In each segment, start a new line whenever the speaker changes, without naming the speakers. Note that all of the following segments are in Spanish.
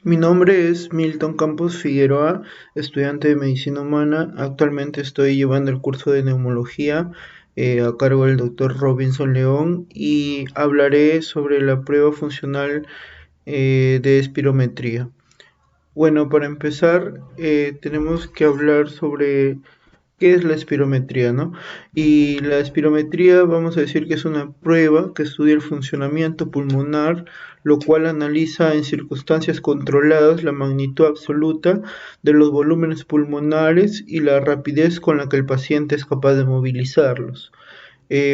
Mi nombre es Milton Campos Figueroa, estudiante de Medicina Humana. Actualmente estoy llevando el curso de Neumología a cargo del doctor Robinson León y hablaré sobre la prueba funcional de espirometría. Bueno, para empezar, tenemos que hablar sobre qué es la espirometría, ¿no? Y la espirometría, vamos a decir que es una prueba que estudia el funcionamiento pulmonar, lo cual analiza en circunstancias controladas la magnitud absoluta de los volúmenes pulmonares y la rapidez con la que el paciente es capaz de movilizarlos.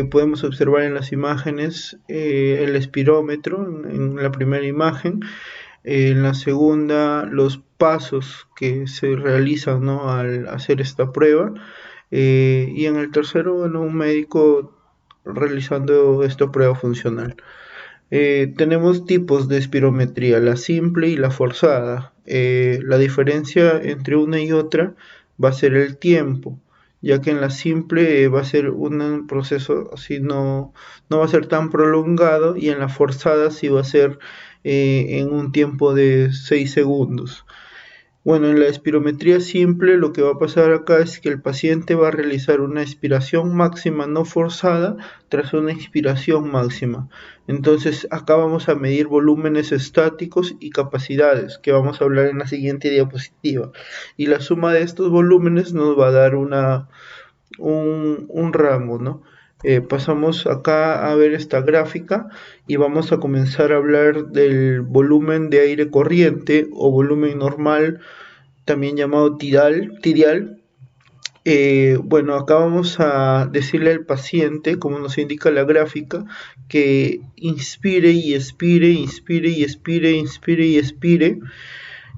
Podemos observar en las imágenes el espirómetro en la primera imagen, en la segunda los pasos que se realizan, ¿no?, al hacer esta prueba, y en el tercero, bueno, un médico realizando esta prueba funcional. Tenemos tipos de espirometría, la simple y la forzada. La diferencia entre una y otra va a ser el tiempo, ya que en la simple va a ser un proceso así, no va a ser tan prolongado, y en la forzada sí va a ser en un tiempo de 6 segundos. Bueno, en la espirometría simple lo que va a pasar acá es que el paciente va a realizar una expiración máxima no forzada tras una expiración máxima. Entonces acá vamos a medir volúmenes estáticos y capacidades, que vamos a hablar en la siguiente diapositiva. Y la suma de estos volúmenes nos va a dar un rango, ¿no? Pasamos acá a ver esta gráfica y vamos a comenzar a hablar del volumen de aire corriente o volumen normal, también llamado tidial. Bueno, acá vamos a decirle al paciente, como nos indica la gráfica, que inspire y expire, inspire y expire, inspire y expire.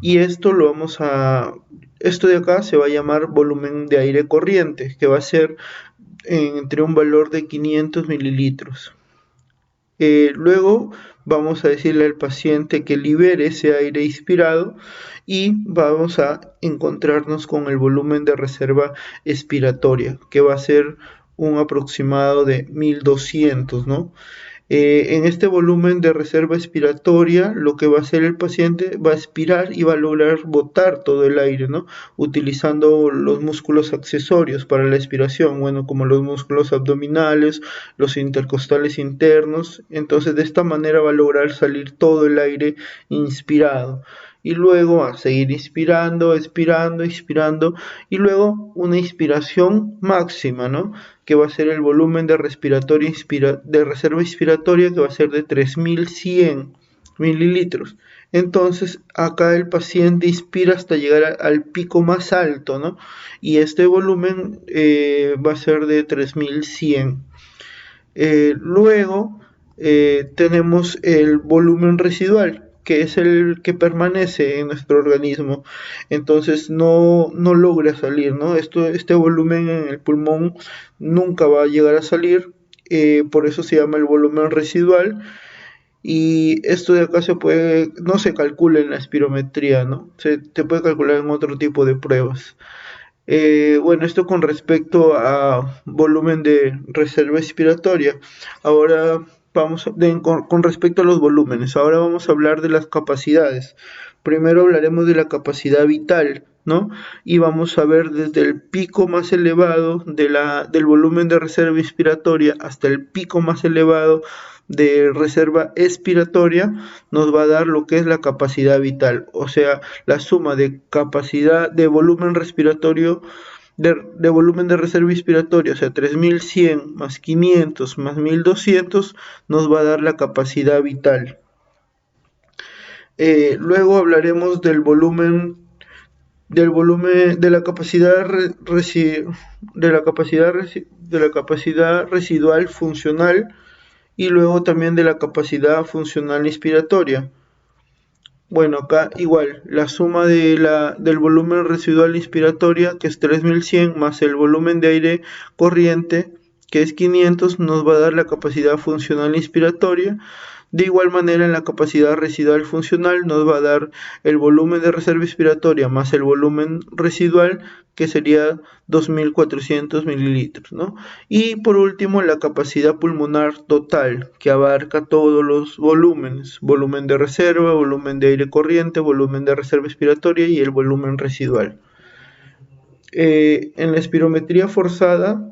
Y esto de acá se va a llamar volumen de aire corriente, que va a ser entre un valor de 500 mililitros. Luego vamos a decirle al paciente que libere ese aire inspirado y vamos a encontrarnos con el volumen de reserva expiratoria, que va a ser un aproximado de 1200, ¿no? En este volumen de reserva expiratoria, lo que va a hacer el paciente va a expirar y va a lograr botar todo el aire, ¿no?, utilizando los músculos accesorios para la expiración, bueno, como los músculos abdominales, los intercostales internos. Entonces, de esta manera va a lograr salir todo el aire inspirado. Y luego a seguir inspirando, expirando, inspirando, y luego una inspiración máxima, ¿no?, que va a ser el volumen de reserva inspiratoria, que va a ser de 3100 mililitros. Entonces acá el paciente inspira hasta llegar al pico más alto, ¿no? Y este volumen va a ser de 3100. Luego tenemos el volumen residual, que es el que permanece en nuestro organismo. Entonces no logra salir, ¿no? Este volumen en el pulmón nunca va a llegar a salir, por eso se llama el volumen residual. Y esto de acá no se calcula en la espirometría, ¿no? Se puede calcular en otro tipo de pruebas. Bueno, esto con respecto a volumen de reserva expiratoria. Ahora con respecto a los volúmenes, ahora vamos a hablar de las capacidades. Primero hablaremos de la capacidad vital, ¿no? Y vamos a ver desde el pico más elevado del volumen de reserva inspiratoria hasta el pico más elevado de reserva expiratoria. Nos va a dar lo que es la capacidad vital, o sea, la suma de capacidad de volumen respiratorio, de volumen de reserva inspiratoria, o sea, 3100 más 500 más 1200, nos va a dar la capacidad vital. Luego hablaremos de la capacidad residual funcional, y luego también de la capacidad funcional inspiratoria. Bueno, acá igual, la suma del volumen residual inspiratoria, que es 3100, más el volumen de aire corriente, que es 500, nos va a dar la capacidad funcional inspiratoria. De igual manera, en la capacidad residual funcional nos va a dar el volumen de reserva expiratoria más el volumen residual, que sería 2.400 mililitros, ¿no? Y por último, la capacidad pulmonar total, que abarca todos los volúmenes: volumen de reserva, volumen de aire corriente, volumen de reserva expiratoria y el volumen residual. En la espirometría forzada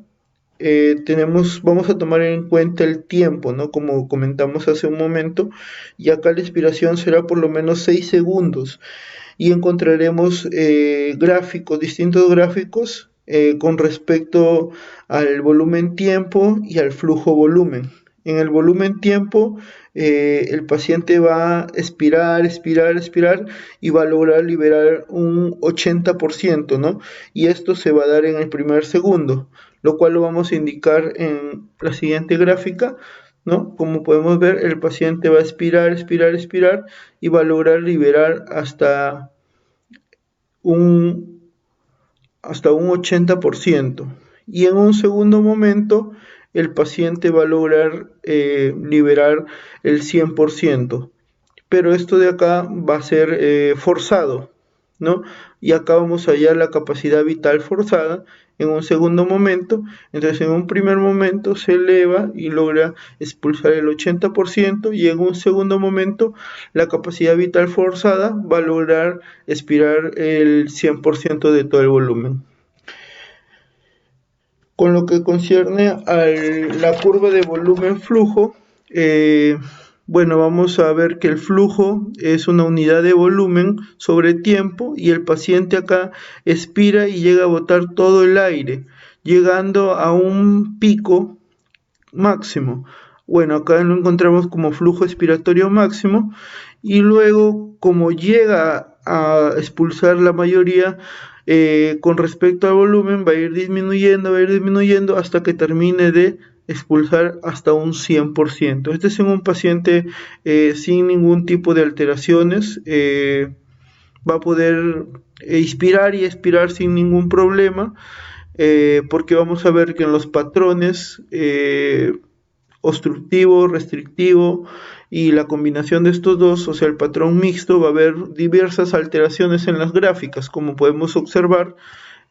vamos a tomar en cuenta el tiempo, ¿no? Como comentamos hace un momento, y acá la expiración será por lo menos 6 segundos y encontraremos distintos gráficos con respecto al volumen tiempo y al flujo volumen. En el volumen tiempo, el paciente va a expirar, expirar, expirar y va a lograr liberar un 80%, ¿no? Y esto se va a dar en el primer segundo, lo cual lo vamos a indicar en la siguiente gráfica, ¿no? Como podemos ver, el paciente va a expirar, expirar, expirar y va a lograr liberar un, hasta un 80%. Y en un segundo momento, el paciente va a lograr liberar el 100%. Pero esto de acá va a ser forzado, ¿no? Y acá vamos a hallar la capacidad vital forzada en un segundo momento. Entonces, en un primer momento se eleva y logra expulsar el 80%, y en un segundo momento la capacidad vital forzada va a lograr expirar el 100% de todo el volumen. Con lo que concierne a la curva de volumen-flujo, bueno, vamos a ver que el flujo es una unidad de volumen sobre tiempo, y el paciente acá expira y llega a botar todo el aire, llegando a un pico máximo. Bueno, acá lo encontramos como flujo expiratorio máximo, y luego, como llega a expulsar la mayoría, con respecto al volumen, va a ir disminuyendo hasta que termine de expulsar hasta un 100%. Este es en un paciente sin ningún tipo de alteraciones. Va a poder inspirar y expirar sin ningún problema, porque vamos a ver que en los patrones obstructivo, restrictivo y la combinación de estos dos, o sea, el patrón mixto, va a haber diversas alteraciones en las gráficas, como podemos observar,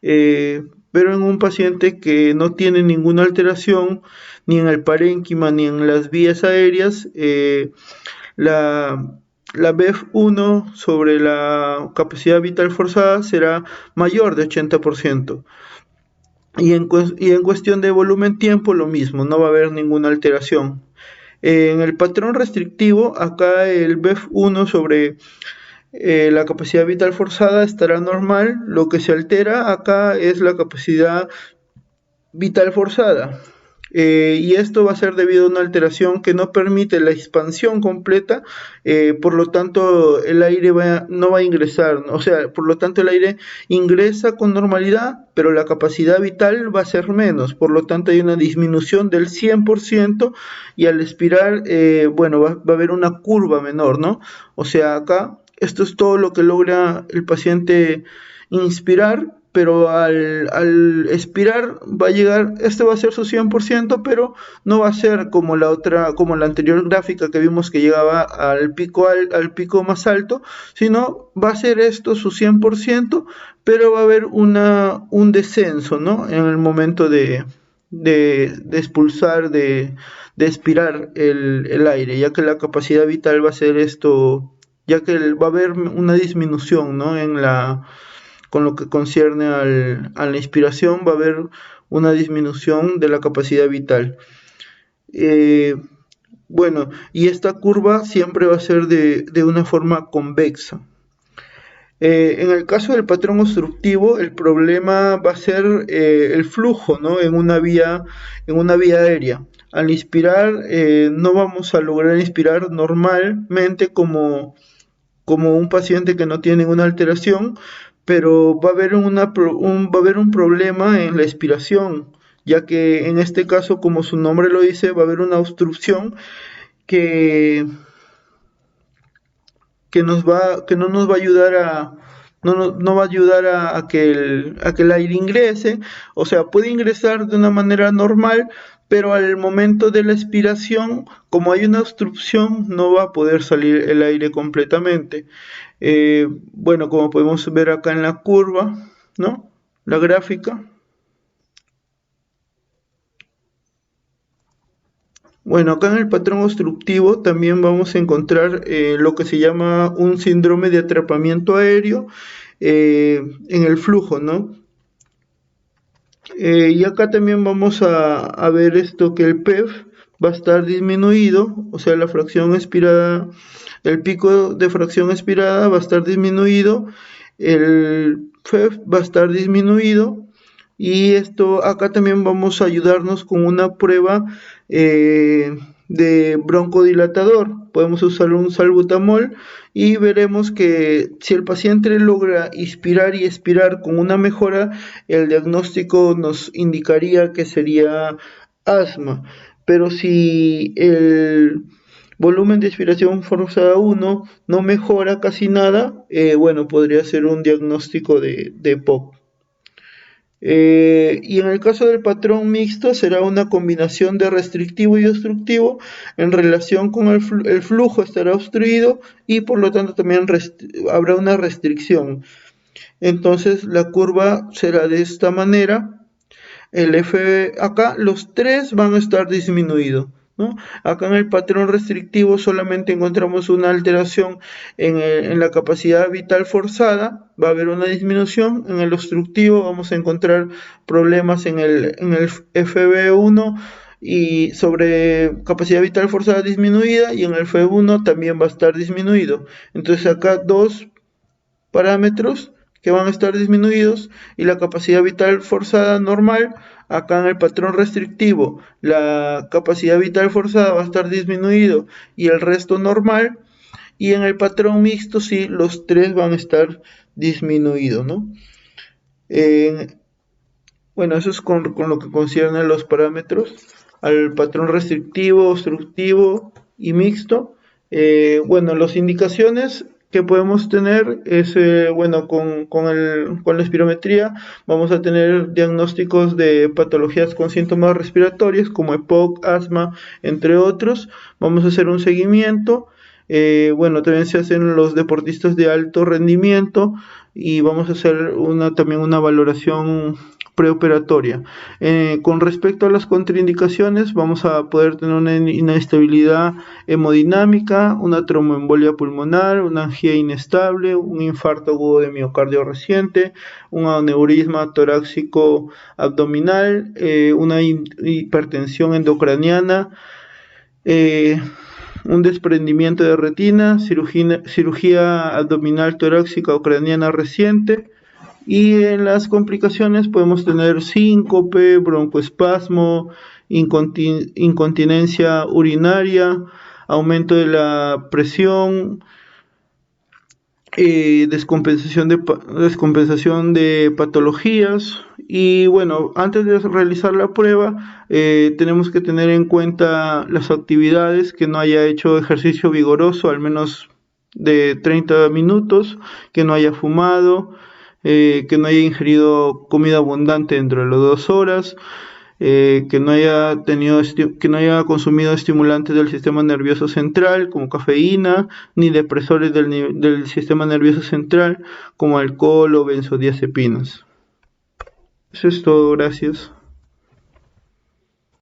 pero en un paciente que no tiene ninguna alteración ni en el parénquima ni en las vías aéreas, la BEF1 sobre la capacidad vital forzada será mayor de 80%. Y en cuestión de volumen-tiempo, lo mismo, no va a haber ninguna alteración. En el patrón restrictivo, acá el BEF1 sobre la capacidad vital forzada estará normal. Lo que se altera acá es la capacidad vital forzada. Y esto va a ser debido a una alteración que no permite la expansión completa, por lo tanto el aire no va a ingresar, o sea, por lo tanto el aire ingresa con normalidad, pero la capacidad vital va a ser menos, por lo tanto hay una disminución del 100%, y al expirar, bueno, va a haber una curva menor, ¿no? O sea, acá esto es todo lo que logra el paciente inspirar, pero al expirar va a llegar, este va a ser su 100%, pero no va a ser como la anterior gráfica que vimos, que llegaba al pico más alto, sino va a ser esto su 100%, pero va a haber un descenso, ¿no? En el momento de expulsar, de expirar el aire, ya que la capacidad vital va a ser esto, ya que va a haber una disminución, ¿no? Con lo que concierne a la inspiración, va a haber una disminución de la capacidad vital. Bueno, y esta curva siempre va a ser de una forma convexa. En el caso del patrón obstructivo, el problema va a ser el flujo, ¿no? En una vía aérea. Al inspirar, no vamos a lograr inspirar normalmente como un paciente que no tiene ninguna alteración, pero va a haber un problema en la expiración, ya que en este caso, como su nombre lo dice, va a haber una obstrucción que no nos va a ayudar no va a ayudar a que el aire ingrese, o sea, puede ingresar de una manera normal, pero al momento de la expiración, como hay una obstrucción, no va a poder salir el aire completamente. Bueno, como podemos ver acá en la curva, ¿no? La gráfica. Bueno, acá en el patrón obstructivo también vamos a encontrar lo que se llama un síndrome de atrapamiento aéreo en el flujo, ¿no? Y acá también vamos a ver esto que el PEF va a estar disminuido, o sea, la fracción expirada, el pico de fracción expirada va a estar disminuido, el FEF va a estar disminuido, y esto acá también vamos a ayudarnos con una prueba de broncodilatador. Podemos usar un salbutamol y veremos que si el paciente logra inspirar y expirar con una mejora, el diagnóstico nos indicaría que sería asma. Pero si el volumen de expiración forzada 1 no mejora casi nada, bueno, podría ser un diagnóstico de POC. Y en el caso del patrón mixto será una combinación de restrictivo y obstructivo. En relación con el flujo estará obstruido y por lo tanto también habrá una restricción. Entonces la curva será de esta manera. El F acá los tres van a estar disminuidos, ¿no? Acá en el patrón restrictivo solamente encontramos una alteración en la capacidad vital forzada, va a haber una disminución. En el obstructivo vamos a encontrar problemas en el FB1 y sobre capacidad vital forzada disminuida, y en el FB1 también va a estar disminuido. Entonces acá dos parámetros que van a estar disminuidos, y la capacidad vital forzada normal. Acá en el patrón restrictivo la capacidad vital forzada va a estar disminuido y el resto normal, y en el patrón mixto sí, los tres van a estar disminuidos, ¿no? Bueno, eso es con lo que concierne a los parámetros, al patrón restrictivo, obstructivo y mixto. Bueno, las indicaciones que podemos tener es, bueno, con la espirometría vamos a tener diagnósticos de patologías con síntomas respiratorios como EPOC, asma, entre otros. Vamos a hacer un seguimiento. Bueno, también se hacen los deportistas de alto rendimiento, y vamos a hacer también una valoración preoperatoria. Con respecto a las contraindicaciones, vamos a poder tener una inestabilidad hemodinámica, una tromboembolia pulmonar, una angina inestable, un infarto agudo de miocardio reciente, un aneurisma torácico abdominal, una hipertensión endocraniana, un desprendimiento de retina, cirugía abdominal torácica o craneana reciente. Y en las complicaciones podemos tener síncope, broncoespasmo, incontinencia urinaria, aumento de la presión, descompensación de patologías. Y bueno, antes de realizar la prueba, tenemos que tener en cuenta las actividades: que no haya hecho ejercicio vigoroso al menos de 30 minutos, que no haya fumado, que no haya ingerido comida abundante dentro de las 2 horas, que no haya consumido estimulantes del sistema nervioso central como cafeína, ni depresores del sistema nervioso central como alcohol o benzodiazepinas. Eso es todo, gracias.